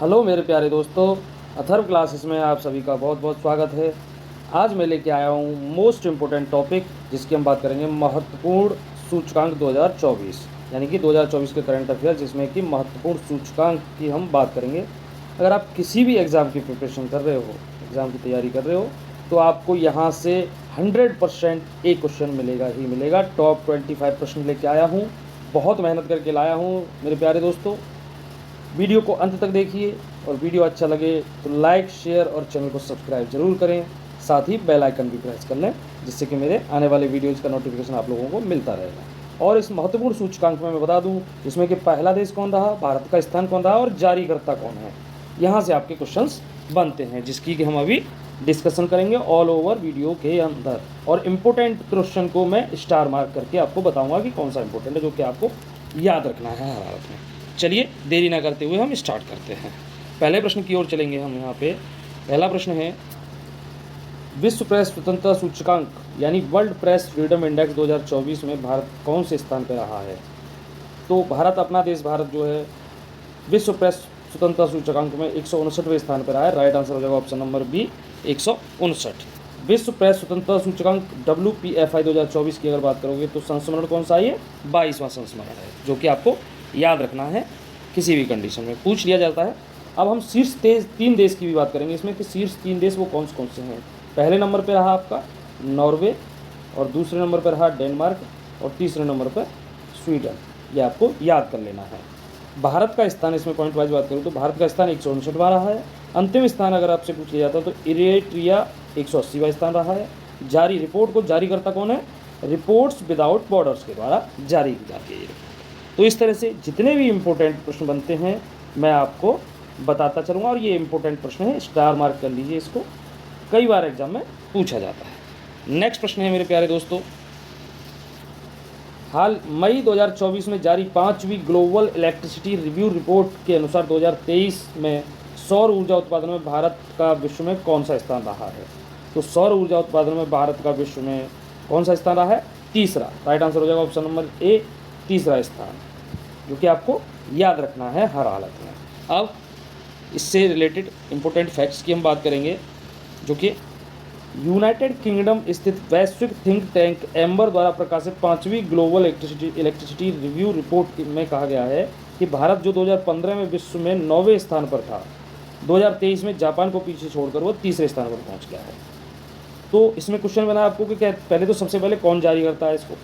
Hello मेरे प्यारे दोस्तों, अथर्व क्लासेस में आप सभी का बहुत बहुत स्वागत है। आज मैं लेके आया हूँ मोस्ट इम्पोर्टेंट टॉपिक, जिसकी हम बात करेंगे महत्वपूर्ण सूचकांक 2024, यानी कि 2024 के करंट अफेयर, जिसमें कि महत्वपूर्ण सूचकांक की हम बात करेंगे। अगर आप किसी भी एग्ज़ाम की प्रिपरेशन कर रहे हो, एग्ज़ाम की तैयारी कर रहे हो, तो आपको यहाँ से 100% एक क्वेश्चन मिलेगा ही मिलेगा। टॉप 25 प्रश्न लेके आया हूँ, बहुत मेहनत करके लाया हूँ मेरे प्यारे दोस्तों। वीडियो को अंत तक देखिए और वीडियो अच्छा लगे तो लाइक, शेयर और चैनल को सब्सक्राइब जरूर करें। साथ ही बेल आइकन भी प्रेस कर लें, जिससे कि मेरे आने वाले वीडियोज़ का नोटिफिकेशन आप लोगों को मिलता रहेगा। और इस महत्वपूर्ण सूचकांक में मैं बता दूं, इसमें कि पहला देश कौन रहा, भारत का स्थान कौन रहा और जारीकर्ता कौन है। यहाँ से आपके क्वेश्चंस बनते हैं, जिसकी कि हम अभी डिस्कशन करेंगे ऑल ओवर वीडियो के अंदर। और इम्पोर्टेंट क्वेश्चन को मैं स्टार मार्क करके आपको बताऊँगा कि कौन सा इंपॉर्टेंट है, जो कि आपको याद रखना है हर हालत में। चलिए देरी ना करते हुए हम स्टार्ट करते हैं। पहले प्रश्न की ओर चलेंगे हम। यहाँ पे पहला प्रश्न है, विश्व प्रेस स्वतंत्रता सूचकांक यानी वर्ल्ड प्रेस फ्रीडम इंडेक्स 2024 में भारत कौन से स्थान पर रहा है। तो भारत, अपना देश भारत जो है, विश्व प्रेस स्वतंत्रता सूचकांक में 159वें स्थान पर रहा है। राइट आंसर हो जाएगा ऑप्शन नंबर बी, 159। विश्व प्रेस स्वतंत्रता सूचकांक WPFI 2024 की अगर बात करोगे तो संस्मरण कौन सा है, 22वां संस्मरण है, जो कि आपको याद रखना है, किसी भी कंडीशन में पूछ लिया जाता है। अब हम शीर्ष 3 देश की भी बात करेंगे इसमें, कि शीर्ष 3 देश वो कौन से हैं। पहले नंबर पर रहा आपका नॉर्वे, और दूसरे नंबर पर रहा डेनमार्क, और तीसरे नंबर पर स्वीडन। ये आपको याद कर लेना है। भारत का स्थान, इसमें पॉइंट वाइज बात करूँ तो भारत का स्थान 159वां रहा है। अंतिम स्थान अगर आपसे पूछ लिया जाता है तो इरेट्रिया 180वां स्थान रहा है। जारी रिपोर्ट को जारी करता कौन है, रिपोर्ट्स विदाउट बॉर्डर्स के द्वारा जारी की जाती है ये रिपोर्ट। तो इस तरह से जितने भी इम्पोर्टेंट प्रश्न बनते हैं मैं आपको बताता चलूँगा, और ये इम्पोर्टेंट प्रश्न है, स्टार मार्क कर लीजिए इसको, कई बार एग्जाम में पूछा जाता है। नेक्स्ट प्रश्न है मेरे प्यारे दोस्तों, हाल मई 2024 में जारी 5वीं ग्लोबल इलेक्ट्रिसिटी रिव्यू रिपोर्ट के अनुसार 2023 में सौर ऊर्जा उत्पादन में भारत का विश्व में कौन सा स्थान रहा है। तो सौर ऊर्जा उत्पादन में भारत का विश्व में कौन सा स्थान रहा है, तीसरा। राइट आंसर हो जाएगा ऑप्शन नंबर ए, तीसरा स्थान, जो कि आपको याद रखना है हर हालत में। अब इससे रिलेटेड इंपॉर्टेंट फैक्ट्स की हम बात करेंगे, जो कि यूनाइटेड किंगडम स्थित वैश्विक थिंक टैंक एम्बर द्वारा प्रकाशित 5वीं ग्लोबल इलेक्ट्रिसिटी रिव्यू रिपोर्ट में कहा गया है कि भारत जो 2015 में विश्व में 9वें स्थान पर था, 2023 में जापान को पीछे छोड़कर वो तीसरे स्थान पर पहुंच गया है। तो इसमें क्वेश्चन बना आपको कि क्या, पहले तो सबसे पहले कौन जारी करता है इसको,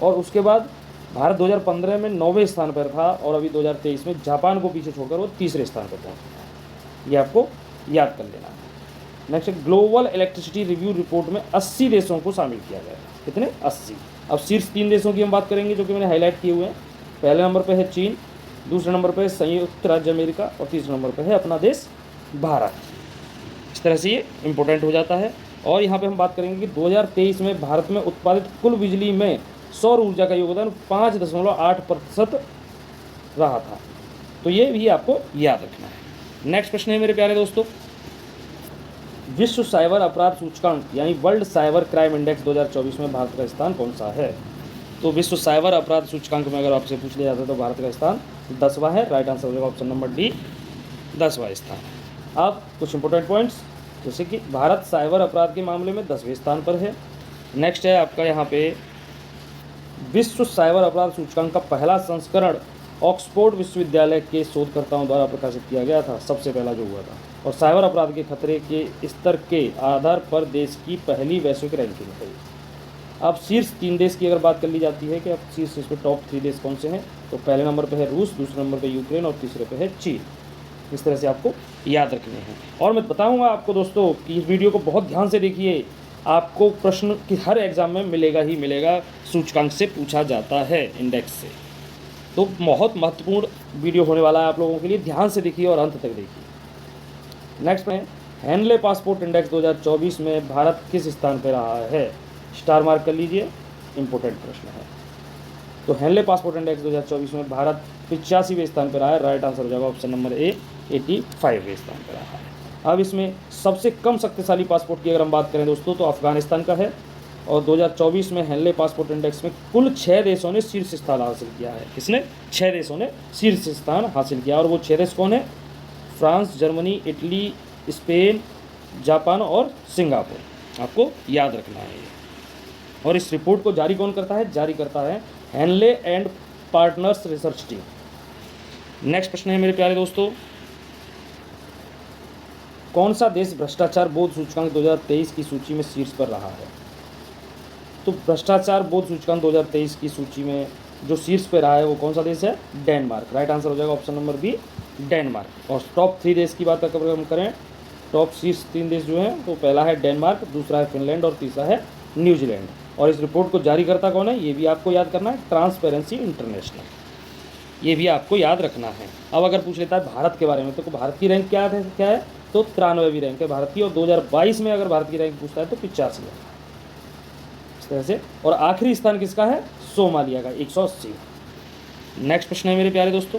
और उसके बाद भारत 2015 में 9वें स्थान पर था और अभी 2023 में जापान को पीछे छोड़कर वो तीसरे स्थान पर पहुंच गया है। ये आपको याद कर लेना है। Next, global electricity review report में 80 देशों को शामिल किया गया है। कितने, 80। अब शीर्ष 3 देशों की हम बात करेंगे, जो कि मैंने हाईलाइट किए हुए हैं। पहले नंबर पर है चीन, दूसरे नंबर पर है संयुक्त राज्य अमेरिका, और तीसरे नंबर पर है अपना देश भारत। इस तरह से ये इंपॉर्टेंट हो जाता है। और यहाँ पे हम बात करेंगे कि 2023 में भारत में उत्पादित कुल बिजली में सौर ऊर्जा का योगदान 5.8% रहा था। तो ये भी आपको याद रखना है। नेक्स्ट प्रश्न है मेरे प्यारे दोस्तों, विश्व साइबर अपराध सूचकांक यानी वर्ल्ड साइबर क्राइम इंडेक्स 2024 में भारत का स्थान कौन सा है। तो विश्व साइबर अपराध सूचकांक में अगर आपसे पूछ लिया जाता है तो भारत का स्थान 10वां है। राइट आंसर हो जाएगा ऑप्शन नंबर डी, 10वां स्थान। अब कुछ इंपॉर्टेंट पॉइंट्स, जैसे कि भारत साइबर अपराध के मामले में 10वें स्थान पर है। नेक्स्ट है आपका यहाँ पे, विश्व साइबर अपराध सूचकांक का पहला संस्करण ऑक्सफोर्ड विश्वविद्यालय के शोधकर्ताओं द्वारा प्रकाशित किया गया था, सबसे पहला जो हुआ था, और साइबर अपराध के खतरे के स्तर के आधार पर देश की पहली वैश्विक रैंकिंग है। अब शीर्ष 3 देश की अगर बात कर ली जाती है कि अब शीर्ष इस पर टॉप 3 देश कौन से हैं, तो पहले नंबर पर है रूस, दूसरे नंबर पर यूक्रेन, और तीसरे पर है चीन। इस तरह से आपको याद रखने हैं। और मैं बताऊंगा आपको दोस्तों कि इस वीडियो को बहुत ध्यान से देखिए, आपको प्रश्न कि हर एग्जाम में मिलेगा ही मिलेगा, सूचकांक से पूछा जाता है, इंडेक्स से। तो बहुत महत्वपूर्ण वीडियो होने वाला है आप लोगों के लिए, ध्यान से देखिए और अंत तक देखिए। नेक्स्ट में, हेनले पासपोर्ट इंडेक्स 2024 में भारत किस स्थान पर रहा है। स्टार मार्क कर लीजिए, इंपॉर्टेंट प्रश्न है। तो हेनले पासपोर्ट इंडेक्स 2024 में भारत 85वें स्थान पर रहा है। राइट आंसर हो जाएगा ऑप्शन नंबर ए, 85वें स्थान पर रहा है। अब इसमें सबसे कम शक्तिशाली पासपोर्ट की अगर हम बात करें दोस्तों, तो अफगानिस्तान का है, और 2024 में हेनले पासपोर्ट इंडेक्स में कुल 6 देशों ने शीर्ष स्थान हासिल किया है। किसने, 6 देशों ने शीर्ष स्थान हासिल किया, और वो 6 देश कौन है, France, Germany, Italy, Spain, Japan और सिंगापुर। आपको याद रखना है ये। और इस रिपोर्ट को जारी कौन करता है? जारी करता है Henley and Partners research team. Next प्रश्न है मेरे प्यारे दोस्तों, कौन सा देश भ्रष्टाचार बोध सूचकांक 2023 की सूची में शीर्ष पर रहा है? तो भ्रष्टाचार बोध सूचकांक 2023 की सूची में जो शीर्ष पे रहा है वो कौन सा देश है? डेनमार्क। राइट आंसर हो जाएगा ऑप्शन नंबर बी, डेनमार्क। और टॉप 3 देश की बात अगर हम करें, टॉप शीर्ष 3 देश जो हैं, तो पहला है डेनमार्क, दूसरा है फिनलैंड और तीसरा है न्यूजीलैंड। और इस रिपोर्ट को जारी करता कौन है? ये भी आपको याद करना है, ट्रांसपेरेंसी इंटरनेशनल। ये भी आपको याद रखना है। अब अगर पूछ लेता है भारत के बारे में, तो भारत की रैंक क्या है? तो 93वीं रैंक है भारत की। और 2022 में अगर भारत की रैंक पूछता है तो 85 है, इस तरह से। और आखिरी स्थान किसका है? सोमालिया का, 180। नेक्स्ट प्रश्न है मेरे प्यारे दोस्तों,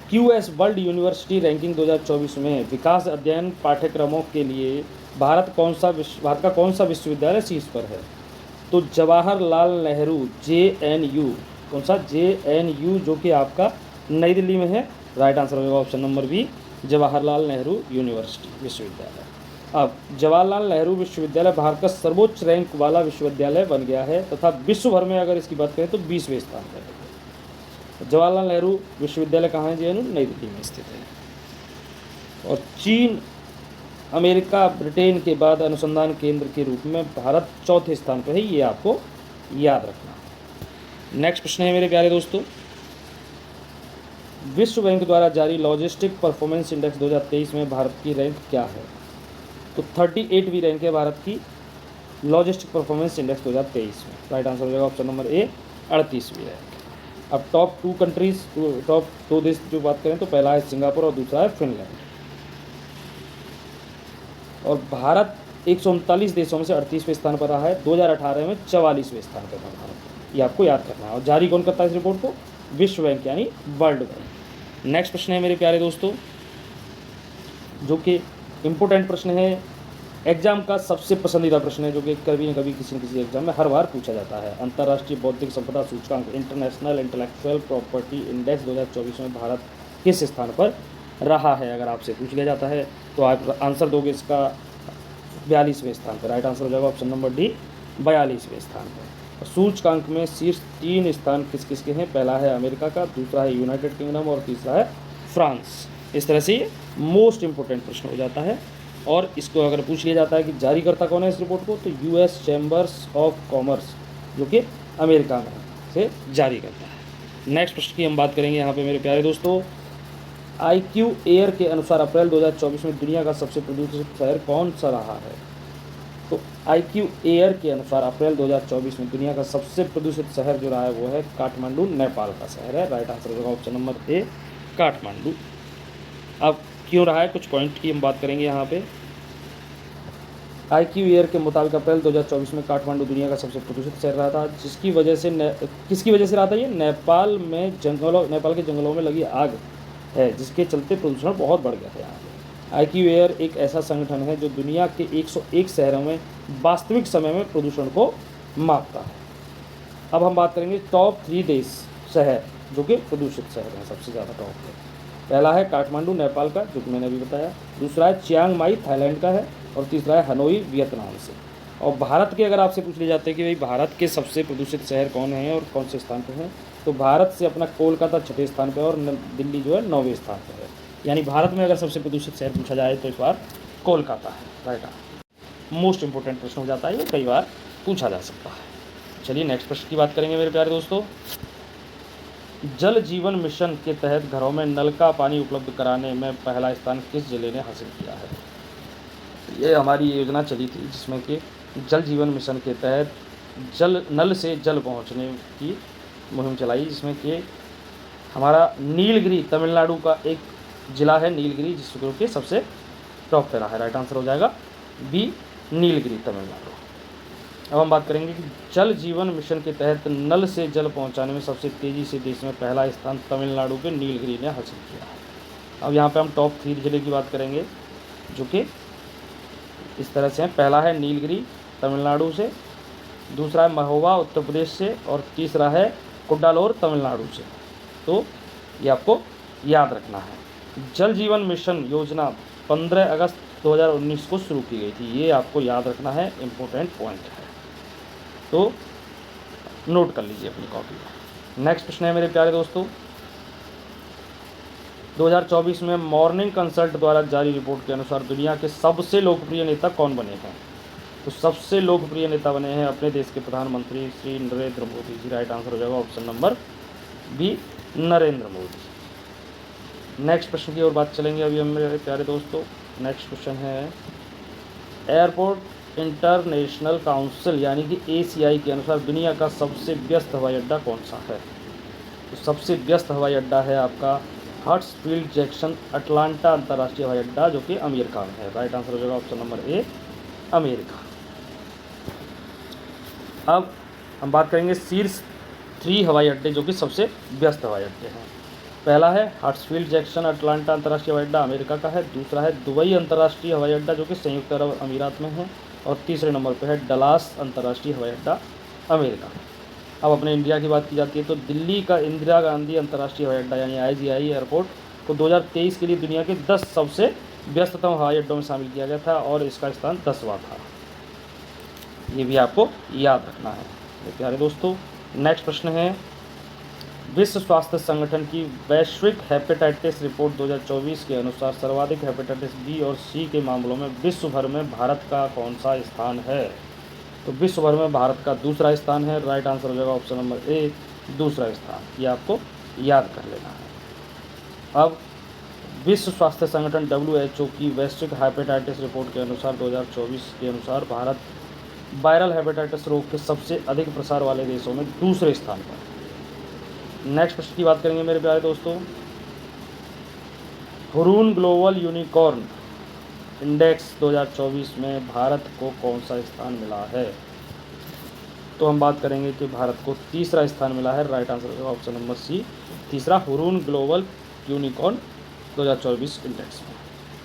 QS वर्ल्ड यूनिवर्सिटी रैंकिंग 2024 में विकास अध्ययन पाठ्यक्रमों के लिए भारत का कौन सा विश्वविद्यालय शीर्ष पर है? तो जवाहरलाल नेहरू, JNU। कौन सा? JNU, जो कि आपका नई दिल्ली में है। राइट आंसर होगा option number B, Jawaharlal Nehru university विश्वविद्यालय। अब जवाहरलाल नेहरू विश्वविद्यालय भारत का सर्वोच्च रैंक वाला विश्वविद्यालय बन गया है तथा विश्व भर में अगर इसकी बात करें तो 20वें स्थान पर है। जवाहरलाल नेहरू विश्वविद्यालय कहाँ है? JNU, नई दिल्ली में स्थित है। और चीन, अमेरिका, ब्रिटेन के बाद अनुसंधान केंद्र के रूप में भारत चौथे स्थान पर है। ये आपको याद रखना। नेक्स्ट प्रश्न है मेरे प्यारे दोस्तों, विश्व बैंक द्वारा जारी लॉजिस्टिक परफॉर्मेंस इंडेक्स 2023 में भारत की रैंक क्या है? तो 38वीं रैंक है भारत की लॉजिस्टिक परफॉर्मेंस इंडेक्स 2023 में। राइट आंसर हो जाएगा ऑप्शन नंबर ए, 38वीं रैंक। अब टॉप 2 कंट्रीज, टॉप 2 देश जो बात करें तो पहला है सिंगापुर और दूसरा है फिनलैंड। और भारत 139 देशों में से 38वें स्थान पर रहा है। 2018 में 44वें स्थान पर था भारत। ये आपको याद करना है। और जारी कौन करता है इस रिपोर्ट को? विश्व बैंक, यानी वर्ल्ड बैंक। नेक्स्ट प्रश्न है मेरे प्यारे दोस्तों, जो कि इम्पोर्टेंट प्रश्न है, एग्जाम का सबसे पसंदीदा प्रश्न है, जो कि कभी न कभी किसी न किसी एग्जाम में हर बार पूछा जाता है। अंतर्राष्ट्रीय बौद्धिक संपदा सूचकांक, इंटरनेशनल इंटेलेक्चुअल प्रॉपर्टी इंडेक्स 2024 में भारत किस स्थान पर रहा है? अगर आपसे पूछ लिया जाता है तो आप आंसर दोगे इसका 42वें स्थान पर। राइट आंसर हो जाएगा ऑप्शन नंबर डी, 42वें स्थान पर। सूचकांक में शीर्ष 3 स्थान किस किस के हैं? पहला है अमेरिका का, दूसरा है यूनाइटेड किंगडम और तीसरा है फ्रांस। इस तरह से ये मोस्ट इंपोर्टेंट प्रश्न हो जाता है। और इसको अगर पूछ लिया जाता है कि जारी करता कौन है इस रिपोर्ट को, तो US चैम्बर्स ऑफ कॉमर्स, जो कि अमेरिका में से जारी करता है। नेक्स्ट प्रश्न की हम बात करेंगे यहाँ पे मेरे प्यारे दोस्तों, IQ एयर के अनुसार अप्रैल 2024 में दुनिया का सबसे प्रदूषित शहर कौन सा रहा है? तो IQ एयर के अनुसार अप्रैल 2024 में दुनिया का सबसे प्रदूषित शहर जो रहा है वो है काठमांडू, नेपाल का शहर है। राइट आंसर होगा ऑप्शन नंबर ए, काठमांडू। अब क्यों रहा है, कुछ पॉइंट की हम बात करेंगे यहाँ पे। IQ एयर के मुताबिक अप्रैल 2024 में काठमांडू दुनिया का सबसे प्रदूषित शहर रहा था, जिसकी वजह से किसकी वजह से रहा था ये? नेपाल के जंगलों में लगी आग है, जिसके चलते प्रदूषण बहुत बढ़ गया था यहाँ पे। IQ एयर एक ऐसा संगठन है जो दुनिया के 101 शहरों में वास्तविक समय में प्रदूषण को मापता है। अब हम बात करेंगे टॉप 3 देश शहर जो कि प्रदूषित शहर हैं, सबसे ज़्यादा टॉप पे। पहला है काठमांडू नेपाल का, जो कि मैंने अभी बताया। दूसरा है चियांग माई थाईलैंड का है। और तीसरा है हनोई वियतनाम से। और भारत के अगर आपसे पूछ लिए जाते हैं कि भाई भारत के सबसे प्रदूषित शहर कौन हैं और कौन से स्थान पर हैं, तो भारत से अपना कोलकाता 6ठे स्थान पर और दिल्ली जो है 9वें स्थान पर है। यानी भारत में अगर सबसे प्रदूषित शहर पूछा जाए तो इस बार कोलकाता है। राइट, मोस्ट इंपोर्टेंट प्रश्न हो जाता है, ये कई बार पूछा जा सकता है। चलिए नेक्स्ट प्रश्न की बात करेंगे मेरे प्यारे दोस्तों। जल जीवन मिशन के तहत घरों में नल का पानी उपलब्ध कराने में पहला स्थान किस जिले ने हासिल किया है? ये हमारी योजना चली थी जिसमें कि जल जीवन मिशन के तहत नल से जल पहुंचने की मुहिम चलाई, जिसमें कि हमारा नीलगिरी तमिलनाडु का एक ज़िला है नीलगिरी, जिसको कि सबसे टॉप पे रहा है। राइट आंसर हो जाएगा बी, नीलगिरी तमिलनाडु। अब हम बात करेंगे कि जल जीवन मिशन के तहत नल से जल पहुंचाने में सबसे तेज़ी से देश में पहला स्थान तमिलनाडु के नीलगिरी ने हासिल किया है। अब यहाँ पे हम टॉप 3 जिले की बात करेंगे जो कि इस तरह से हैं। पहला है नीलगिरी तमिलनाडु से, दूसरा है महोबा उत्तर प्रदेश से और तीसरा है कुड्डालोर तमिलनाडु से। तो ये आपको याद रखना है। जल जीवन मिशन योजना 15 अगस्त 2019 को शुरू की गई थी, ये आपको याद रखना है, इम्पोर्टेंट पॉइंट है, तो नोट कर लीजिए अपनी कॉपी में। नेक्स्ट प्रश्न है मेरे प्यारे दोस्तों, 2024 में मॉर्निंग कंसल्ट द्वारा जारी रिपोर्ट के अनुसार दुनिया के सबसे लोकप्रिय नेता कौन बने हैं? तो सबसे लोकप्रिय नेता बने हैं अपने देश के प्रधानमंत्री श्री नरेंद्र मोदी जी। राइट आंसर हो जाएगा option number B, Narendra Modi. Next प्रश्न की ओर बात चलेंगे अभी हम मेरे प्यारे दोस्तों। नेक्स्ट क्वेश्चन है, एयरपोर्ट इंटरनेशनल काउंसिल यानी कि ACI के अनुसार दुनिया का सबसे व्यस्त हवाई अड्डा कौन सा है? तो सबसे व्यस्त हवाई अड्डा है आपका हर्ट्सफील्ड जैक्सन अटलांटा अंतर्राष्ट्रीय हवाई अड्डा, जो कि अमेरिका में है। राइट आंसर हो जाएगा ऑप्शन नंबर ए, अमेरिका। अब हम बात करेंगे शीर्ष 3 हवाई अड्डे जो कि सबसे व्यस्त हवाई अड्डे हैं। पहला है हर्ट्सफील्ड जैक्सन अटलांटा अंतर्राष्ट्रीय हवाई अड्डा, अमेरिका का है। दूसरा है दुबई अंतर्राष्ट्रीय हवाई अड्डा, जो कि संयुक्त अरब अमीरात में है। और तीसरे नंबर पर है डलास अंतर्राष्ट्रीय हवाई अड्डा, अमेरिका। अब अपने इंडिया की बात की जाती है तो दिल्ली का इंदिरा गांधी अंतर्राष्ट्रीय हवाई अड्डा यानी IGI एयरपोर्ट को 2023 के लिए दुनिया के 10 सबसे व्यस्ततम हवाई अड्डों में शामिल किया गया था और इसका स्थान 10वां था। ये भी आपको याद रखना है मेरे प्यारे दोस्तों। नेक्स्ट प्रश्न है, विश्व स्वास्थ्य संगठन की वैश्विक हेपेटाइटिस रिपोर्ट 2024 के अनुसार सर्वाधिक हेपेटाइटिस B और C के मामलों में विश्व भर में भारत का कौन सा स्थान है? तो विश्व भर में भारत का दूसरा स्थान है। राइट आंसर हो जाएगा ऑप्शन नंबर ए, दूसरा स्थान। ये आपको याद कर लेना है। अब विश्व स्वास्थ्य संगठन WHO की वैश्विक हेपेटाइटिस रिपोर्ट के अनुसार 2024 के अनुसार भारत वायरल हेपेटाइटिस रोग के सबसे अधिक प्रसार वाले देशों में दूसरे स्थान पर। नेक्स्ट प्रश्न की बात करेंगे मेरे प्यारे दोस्तों, हुरून ग्लोबल यूनिकॉर्न इंडेक्स 2024 में भारत को कौन सा स्थान मिला है? तो हम बात करेंगे कि भारत को तीसरा स्थान मिला है। राइट आंसर होगा ऑप्शन नंबर सी, तीसरा, हुरून ग्लोबल यूनिकॉर्न 2024 इंडेक्स में।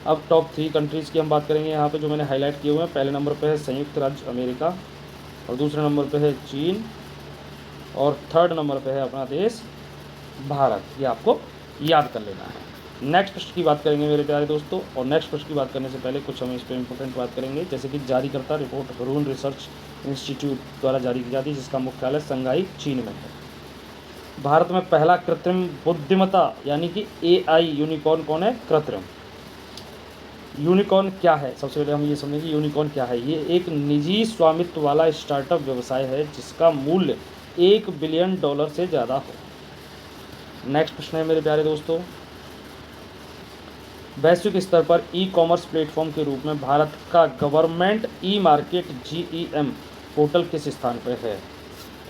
अब टॉप 3 कंट्रीज़ की हम बात करेंगे यहाँ पे जो मैंने हाईलाइट किए हुए हैं। पहले नंबर पे है संयुक्त राज्य अमेरिका, और दूसरे नंबर पे है चीन, और थर्ड नंबर पे है अपना देश भारत। ये आपको याद कर लेना है। नेक्स्ट प्रश्न की बात करेंगे मेरे प्यारे दोस्तों, और नेक्स्ट प्रश्न की बात करने से पहले कुछ हम इस पर इंपॉर्टेंट बात करेंगे, जैसे कि जारीकर्ता रिपोर्ट हुरून रिसर्च इंस्टीट्यूट द्वारा जारी की जाती है, जिसका मुख्यालय शंघाई चीन में है। भारत में पहला कृत्रिम बुद्धिमत्ता यानी कि AI यूनिकॉर्न कौन है? कृत्रिम यूनिकॉर्न क्या है? सबसे पहले हम ये समझेंगे यूनिकॉर्न क्या है। ये एक निजी स्वामित्व वाला स्टार्टअप व्यवसाय है जिसका मूल्य $1 बिलियन से ज़्यादा हो। नेक्स्ट प्रश्न है मेरे प्यारे दोस्तों, वैश्विक स्तर पर ई-कॉमर्स प्लेटफॉर्म के रूप में भारत का गवर्नमेंट ई-मार्केट GEM पोर्टल किस स्थान पर है?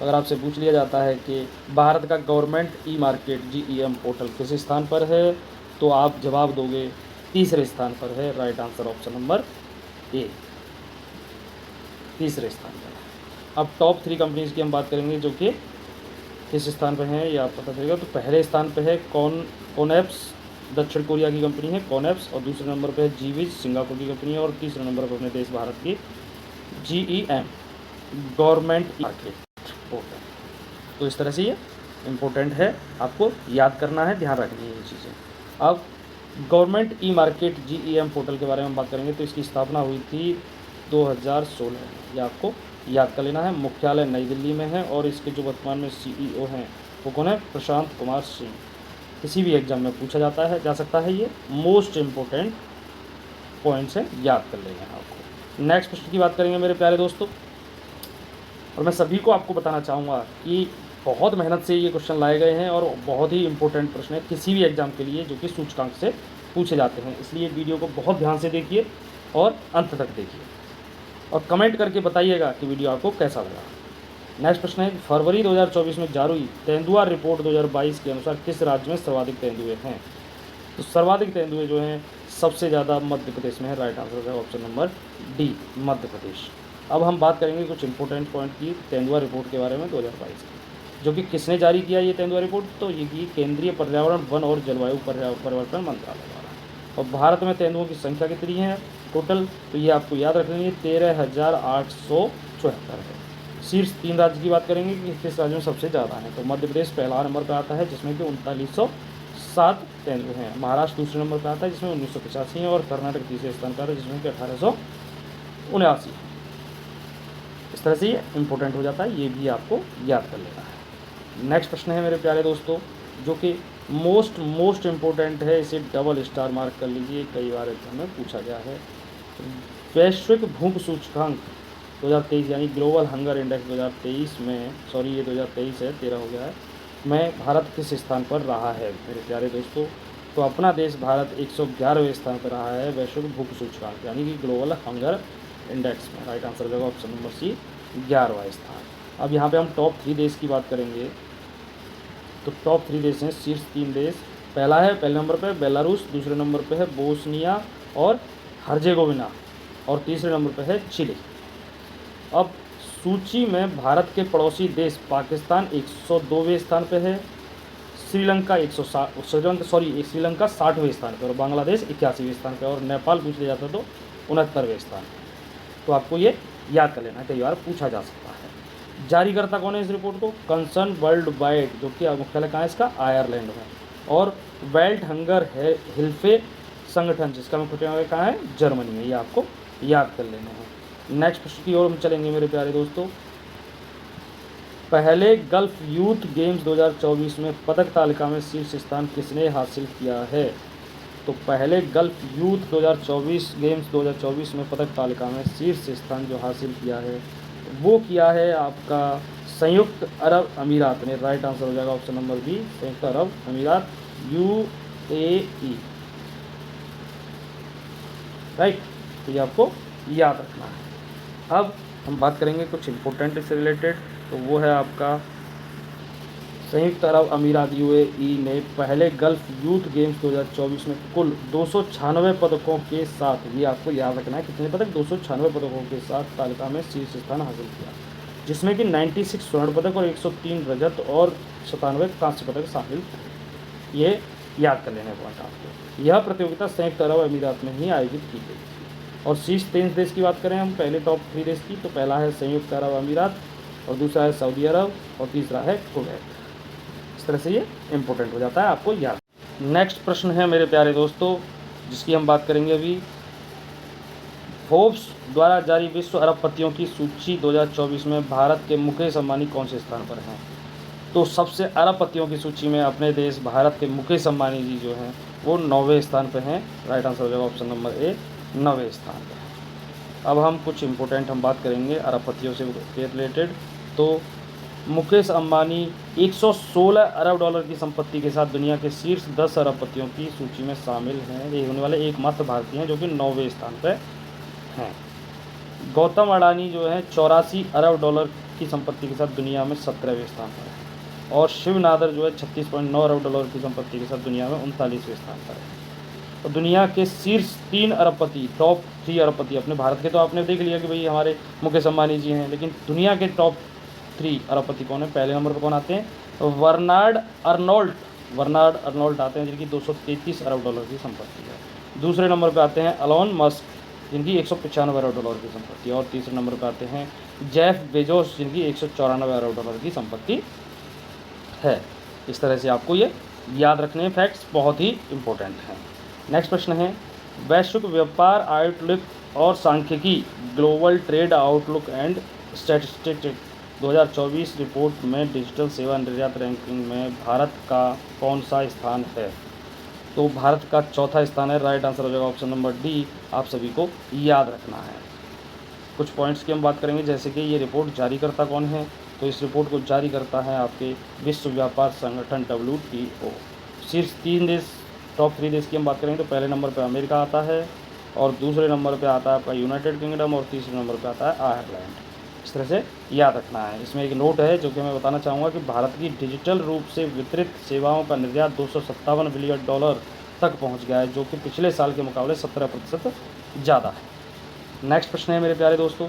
अगर आपसे पूछ लिया जाता है कि भारत का गवर्नमेंट ई-मार्केट GEM पोर्टल किस स्थान पर है, तो आप जवाब दोगे तीसरे स्थान पर है। Right answer option number A, तीसरे स्थान पर। अब टॉप 3 कंपनीज की हम बात करेंगे जो कि किस स्थान पर हैं, ये आप पता चलेगा। तो पहले स्थान पर है कोनेप्स, दक्षिण कोरिया की कंपनी है कोनेप्स, और दूसरे नंबर पर है जीविज, सिंगापुर की कंपनी है, और तीसरे नंबर पर अपने देश भारत की GEM गवर्नमेंट मार्केट पोर्टल। तो इस तरह से ये इम्पोर्टेंट है, आपको याद करना है, ध्यान रखनी है ये चीज़ें। अब गवर्नमेंट ई-मार्केट GEM पोर्टल के बारे में बात करेंगे तो इसकी स्थापना हुई थी 2016 में, ये आपको याद कर लेना है। मुख्यालय नई दिल्ली में है और इसके जो वर्तमान में CEO हैं वो कौन है? प्रशांत कुमार सिंह। किसी भी एग्जाम में पूछा जा सकता है, ये मोस्ट इम्पोर्टेंट पॉइंट्स हैं, याद कर लेंगे आपको। नेक्स्ट प्रश्न की बात करेंगे मेरे प्यारे दोस्तों, और मैं सभी को आपको बताना चाहूँगा कि बहुत मेहनत से ये क्वेश्चन लाए गए हैं और बहुत ही इंपॉर्टेंट प्रश्न है किसी भी एग्जाम के लिए जो कि सूचकांक से पूछे जाते हैं। इसलिए वीडियो को बहुत ध्यान से देखिए और अंत तक देखिए, और कमेंट करके बताइएगा कि वीडियो आपको कैसा लगा। नेक्स्ट प्रश्न है, फरवरी 2024 में जारी तेंदुआ रिपोर्ट 2022 के अनुसार किस राज्य में सर्वाधिक तेंदुए हैं? तो सर्वाधिक तेंदुए जो हैं सबसे ज़्यादा मध्य प्रदेश में है। राइट आंसर है option number D, Madhya Pradesh. अब हम बात करेंगे कुछ इंपॉर्टेंट पॉइंट की तेंदुआ रिपोर्ट के बारे में 2022 की, जो कि किसने जारी किया ये तेंदुआ रिपोर्ट? तो ये की केंद्रीय पर्यावरण, वन और जलवायु परिवर्तन मंत्रालय द्वारा। और भारत में तेंदुओं की संख्या कितनी है टोटल? तो ये आपको याद रखनी है, 13,874 है। शीर्ष 3 राज्य की बात करेंगे कि किस राज्य में सबसे ज़्यादा है, तो मध्य प्रदेश पहला नंबर पर आता है जिसमें कि 7 तेंदुए हैं। महाराष्ट्र दूसरे नंबर पर आता है जिसमें 1985 है, और कर्नाटक तीसरे स्थान पर है जिसमें कि 1879 है। इस तरह से ये इंपॉर्टेंट हो जाता है, ये भी आपको याद कर लेना है। नेक्स्ट प्रश्न है मेरे प्यारे दोस्तों, जो कि मोस्ट इम्पोर्टेंट है, इसे डबल स्टार मार्क कर लीजिए, कई बार एग्जाम में पूछा गया है। वैश्विक भूख सूचकांक 2023 यानी ग्लोबल हंगर इंडेक्स 2023 में, सॉरी ये 2023 है, 13 हो गया है, में भारत किस स्थान पर रहा है मेरे प्यारे दोस्तों? तो अपना देश भारत 111वें स्थान पर रहा है वैश्विक भूख सूचकांक यानी कि ग्लोबल हंगर इंडेक्स में। राइट आंसर हो जाएगा ऑप्शन नंबर सी, 11वां स्थान। अब यहाँ पे हम टॉप 3 देश की बात करेंगे। तो टॉप 3 देश हैं, शीर्ष 3 देश। पहला है, पहले नंबर पे बेलारूस, दूसरे नंबर पे है बोस्निया और हर्जेगोविना, और तीसरे नंबर पे है चिली। अब सूची में भारत के पड़ोसी देश पाकिस्तान 102वें स्थान पे है, श्रीलंका 60वें स्थान पर, और बांग्लादेश 81वें स्थान पर, और नेपाल पूछ लिया जाता तो 69वें स्थान पर। तो आपको ये याद कर लेना, कई बार पूछा जा सकता है। जारीकर्ता कौन है इस रिपोर्ट को? कंसर्न वर्ल्ड वाइड, जो कि मुख्यालय कहाँ है इसका? आयरलैंड में। और वर्ल्ड हंगर हिल्फे संगठन, जिसका मुख्यालय कहाँ है? जर्मनी में। ये आपको याद कर लेना है। नेक्स्ट प्रश्न की ओर हम चलेंगे मेरे प्यारे दोस्तों। पहले गल्फ यूथ गेम्स 2024 में पदक तालिका में शीर्ष स्थान किसने हासिल किया है? तो पहले गल्फ यूथ 2024 गेम्स 2024 में पदक तालिका में शीर्ष स्थान जो हासिल किया है वो किया है आपका संयुक्त अरब अमीरात ने। राइट आंसर हो जाएगा ऑप्शन नंबर बी, संयुक्त अरब अमीरात, UAE। राइट, तो ये आपको याद रखना है। अब हम बात करेंगे कुछ इम्पोर्टेंट इससे रिलेटेड, तो वो है आपका संयुक्त अरब अमीरात UAE ने पहले गल्फ यूथ गेम्स 2024 में कुल 296 पदकों के साथ, ये आपको याद रखना है कितने पदक? 296 पदकों के साथ तालिका में शीर्ष स्थान हासिल किया, जिसमें कि 96 स्वर्ण पदक और 103 रजत और 97 कांस्य पदक शामिल थे। ये याद कर लेने पॉइंट आपको। यह प्रतियोगिता संयुक्त अरब अमीरात में ही आयोजित की गई थी। और शीर्ष 3 देश की बात करें हम, पहले टॉप 3 देश की, तो पहला है संयुक्त अरब अमीरात, और दूसरा है सऊदी अरब, और तीसरा है कुवैत। इस तरह से ये इंपॉर्टेंट हो जाता है, आपको याद। नेक्स्ट प्रश्न है मेरे प्यारे दोस्तों, जिसकी हम बात करेंगे अभी। फोर्ब्स द्वारा जारी विश्व अरबपतियों की सूची 2024 में भारत के मुकेश अंबानी कौन से स्थान पर हैं? तो सबसे अरबपतियों की सूची में अपने देश भारत के मुकेश अंबानी जी जो हैं वो 9वें स्थान पर हैं। राइट आंसर हो जाएगा ऑप्शन नंबर ए, 9वें स्थान पर। अब हम कुछ इम्पोर्टेंट हम बात करेंगे अरबपतियों से रिलेटेड। तो मुकेश अंबानी 116 अरब डॉलर की संपत्ति के साथ दुनिया के शीर्ष 10 अरबपतियों की सूची में शामिल हैं। ये होने वाले एकमात्र भारतीय हैं जो कि 9वें स्थान पर हैं। गौतम अडानी जो है 84 अरब डॉलर की संपत्ति के साथ दुनिया में 17वें स्थान पर है, और शिव नादर जो है 36.9 अरब डॉलर की संपत्ति के साथ दुनिया में 39वें स्थान पर है। और दुनिया के शीर्ष 3 अरबपति, टॉप 3 अरबपति, अपने भारत के तो आपने देख लिया कि भाई हमारे मुकेश अंबानी जी हैं, लेकिन दुनिया के टॉप 3 अरबपति कौन है? पहले नंबर पर कौन आते हैं? बर्नार्ड अर्नोल्ट आते हैं, जिनकी 233 अरब डॉलर की संपत्ति है। दूसरे नंबर पर आते हैं एलोन मस्क, जिनकी 195 अरब डॉलर की संपत्ति है। और तीसरे नंबर पर आते हैं जेफ बेजोस, जिनकी 194 अरब डॉलर की संपत्ति है। इस तरह से आपको ये याद रखने फैक्ट्स बहुत ही इंपॉर्टेंट हैं। नेक्स्ट प्रश्न है, वैश्विक व्यापार आउटलुक और सांख्यिकी global trade outlook and statistics 2024 report में डिजिटल सेवा निर्यात रैंकिंग में भारत का कौन सा स्थान है? तो भारत का 4था स्थान है। राइट आंसर हो जाएगा ऑप्शन नंबर डी, आप सभी को याद रखना है। कुछ पॉइंट्स की हम बात करेंगे, जैसे कि ये रिपोर्ट जारी करता कौन है? तो इस रिपोर्ट को जारी करता है आपके विश्व व्यापार संगठन WTO। शीर्ष 3 देश, टॉप 3 देश की हम बात करेंगे तो पहले नंबर पर अमेरिका आता है, और दूसरे नंबर पर आता है आपका यूनाइटेड किंगडम, और तीसरे नंबर पर आता है आयरलैंड। इस तरह से याद रखना है। इसमें एक नोट है जो कि मैं बताना चाहूँगा कि भारत की डिजिटल रूप से वितरित सेवाओं का निर्यात 257 बिलियन डॉलर तक पहुँच गया है, जो कि पिछले साल के मुकाबले 17% ज़्यादा है। नेक्स्ट प्रश्न है मेरे प्यारे दोस्तों,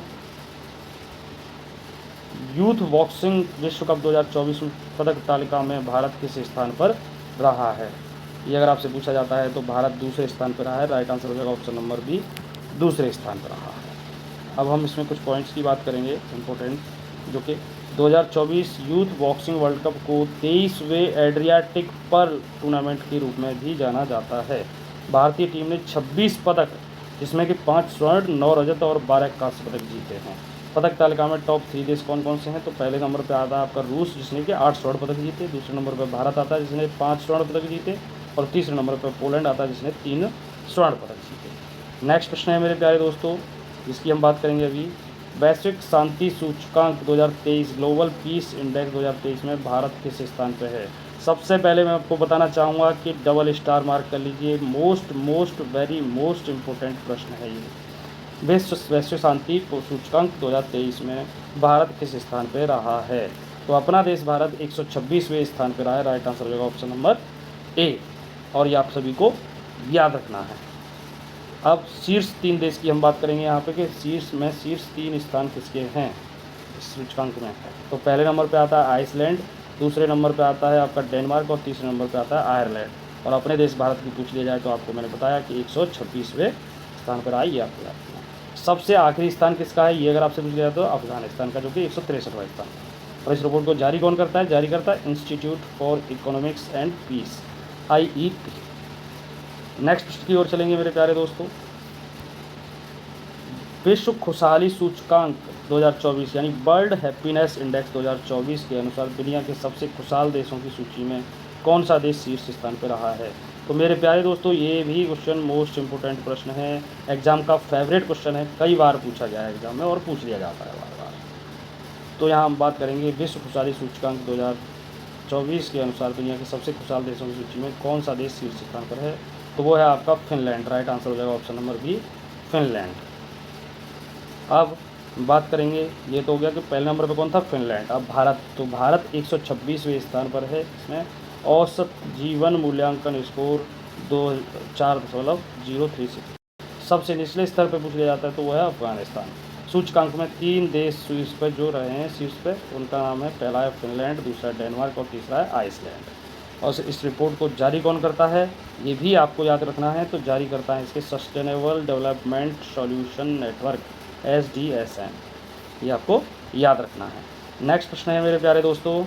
यूथ बॉक्सिंग विश्व कप 2024 पदक तालिका में भारत किस स्थान पर रहा है? ये अगर आपसे पूछा जाता है तो भारत दूसरे स्थान पर रहा है। राइट आंसर हो जाएगा ऑप्शन नंबर बी, दूसरे स्थान पर रहा है। अब हम इसमें कुछ पॉइंट्स की बात करेंगे इंपॉर्टेंट, जो कि 2024 यूथ बॉक्सिंग वर्ल्ड कप को 23वें एड्रियाटिक पर्ल टूर्नामेंट के रूप में भी जाना जाता है। भारतीय टीम ने 26 पदक, जिसमें कि 5 स्वर्ण, 9 रजत और 12 कांस्य पदक जीते हैं। पदक तालिका में टॉप 3 देश कौन कौन से हैं? तो पहले नंबर पर आता है आपका रूस, जिसने कि 8 स्वर्ण पदक जीते। दूसरे नंबर पर भारत आता है, जिसने 5 स्वर्ण पदक जीते। और तीसरे नंबर पर पोलैंड आता है, जिसने 3 स्वर्ण पदक जीते। नेक्स्ट प्रश्न है मेरे प्यारे दोस्तों, जिसकी हम बात करेंगे अभी। वैश्विक शांति सूचकांक 2023 ग्लोबल पीस इंडेक्स 2023 में भारत किस स्थान पर है? सबसे पहले मैं आपको बताना चाहूँगा कि डबल स्टार मार्क कर लीजिए। मोस्ट वेरी मोस्ट इम्पोर्टेंट प्रश्न है ये। वैश्विक शांति सूचकांक 2023 में भारत किस स्थान पर रहा है? तो अपना देश भारत 126वें स्थान पर रहा है। राइट आंसर हो जाएगा ऑप्शन नंबर ए, और ये आप सभी को याद रखना है। अब शीर्ष 3 देश की हम बात करेंगे यहाँ पे कि शीर्ष 3 स्थान किसके हैं इस सूचकांक में। तो पहले नंबर पे आता है आइसलैंड, दूसरे नंबर पे आता है आपका डेनमार्क और तीसरे नंबर पे आता है आयरलैंड। और अपने देश भारत की पूछ लिया जाए तो आपको मैंने बताया कि 126वें स्थान पर आई, ये आपको याद रखना है। सबसे आखिरी स्थान किसका है ये अगर आपसे पूछ लिया तो अफगानिस्तान का, जो कि 163वां स्थान है। और इस रिपोर्ट को जारी कौन करता है? जारी करता है institute for economics and peace, IEP। Next की ओर चलेंगे मेरे प्यारे दोस्तों। विश्व खुशहाली सूचकांक 2024 यानी वर्ल्ड हैप्पीनेस इंडेक्स 2024 के अनुसार दुनिया के सबसे खुशहाल देशों की सूची में कौन सा देश शीर्ष स्थान पर रहा है? तो मेरे प्यारे दोस्तों, ये भी क्वेश्चन मोस्ट इम्पोर्टेंट प्रश्न है, एग्जाम का फेवरेट क्वेश्चन है, कई बार पूछा गया है एग्जाम में और पूछ लिया जाता है बार बार। तो यहाँ हम बात करेंगे विश्व खुशहाली सूचकांक 2024 के अनुसार दुनिया के सबसे खुशहाल देशों की सूची में कौन सा देश शीर्ष स्थान पर है? तो वो है आपका फिनलैंड। राइट आंसर हो जाएगा ऑप्शन नंबर बी, फिनलैंड। अब बात करेंगे, ये तो हो गया कि पहले नंबर पे कौन था? फिनलैंड। अब भारत, तो भारत 126वें स्थान पर है। इसमें औसत जीवन मूल्यांकन स्कोर 4.036। सबसे निचले स्तर पर पूछ लिया जाता है तो वह है अफगानिस्तान। सूचकांक में 3 देश शीर्ष पर जो रहे हैं शीर्ष पर, उनका नाम है, पहला है फिनलैंड, दूसरा डेनमार्क और तीसरा है आइसलैंड। और इस रिपोर्ट को जारी कौन करता है ये भी आपको याद रखना है। तो जारी करता है इसके sustainable development solution network, SDSN, ये आपको याद रखना है। नेक्स्ट प्रश्न है मेरे प्यारे दोस्तों,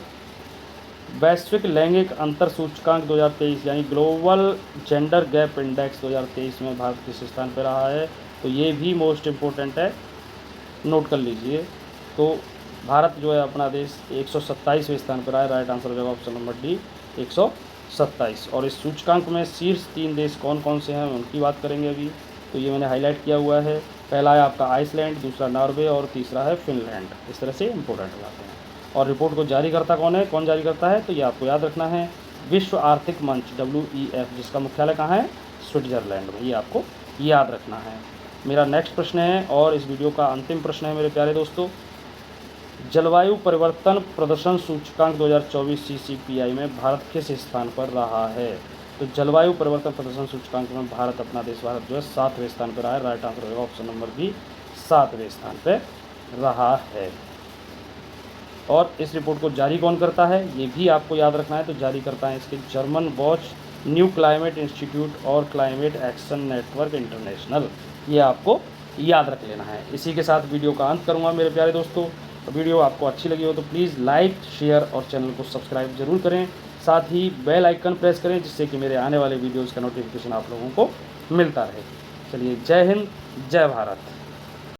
वैश्विक लैंगिक अंतर सूचकांक 2023 यानी ग्लोबल जेंडर गैप इंडेक्स 2023 में भारत किस स्थान पर रहा है? तो ये भी मोस्ट इम्पोर्टेंट है, नोट कर लीजिए। तो भारत जो है अपना देश 127वें स्थान पर है। राइट आंसर हो जाएगा ऑप्शन नंबर डी, 127। और इस सूचकांक में शीर्ष 3 देश कौन कौन से हैं उनकी बात करेंगे अभी। तो ये मैंने हाईलाइट किया हुआ है, पहला है आपका आइसलैंड, दूसरा नॉर्वे और तीसरा है फिनलैंड। इस तरह से इंपॉर्टेंट बातें हैं। और रिपोर्ट को जारी करता कौन है, कौन जारी करता है? तो ये आपको याद रखना है, विश्व आर्थिक मंच WEF, जिसका मुख्यालय कहाँ है? स्विट्जरलैंड में। ये आपको याद रखना है। मेरा नेक्स्ट प्रश्न है और इस वीडियो का अंतिम प्रश्न है मेरे प्यारे दोस्तों, जलवायु परिवर्तन प्रदर्शन सूचकांक 2024 CCPI में भारत किस स्थान पर रहा है? तो जलवायु परिवर्तन प्रदर्शन सूचकांक में भारत, अपना देश भारत जो है 7वें स्थान पर रहा है। राइट आंसर होगा ऑप्शन नंबर बी, 7वें स्थान पर रहा है। और इस रिपोर्ट को जारी कौन करता है ये भी आपको याद रखना है। तो जारी करता है इसके German watch, new climate institute और क्लाइमेट एक्शन नेटवर्क इंटरनेशनल। ये आपको याद रख लेना है। इसी के साथ वीडियो का अंत करूँगा मेरे प्यारे दोस्तों। वीडियो आपको अच्छी लगी हो तो प्लीज़ लाइक, शेयर और चैनल को सब्सक्राइब जरूर करें। साथ ही बेल आइकन प्रेस करें, जिससे कि मेरे आने वाले वीडियोज़ का नोटिफिकेशन आप लोगों को मिलता रहे। चलिए, जय हिंद, जय भारत।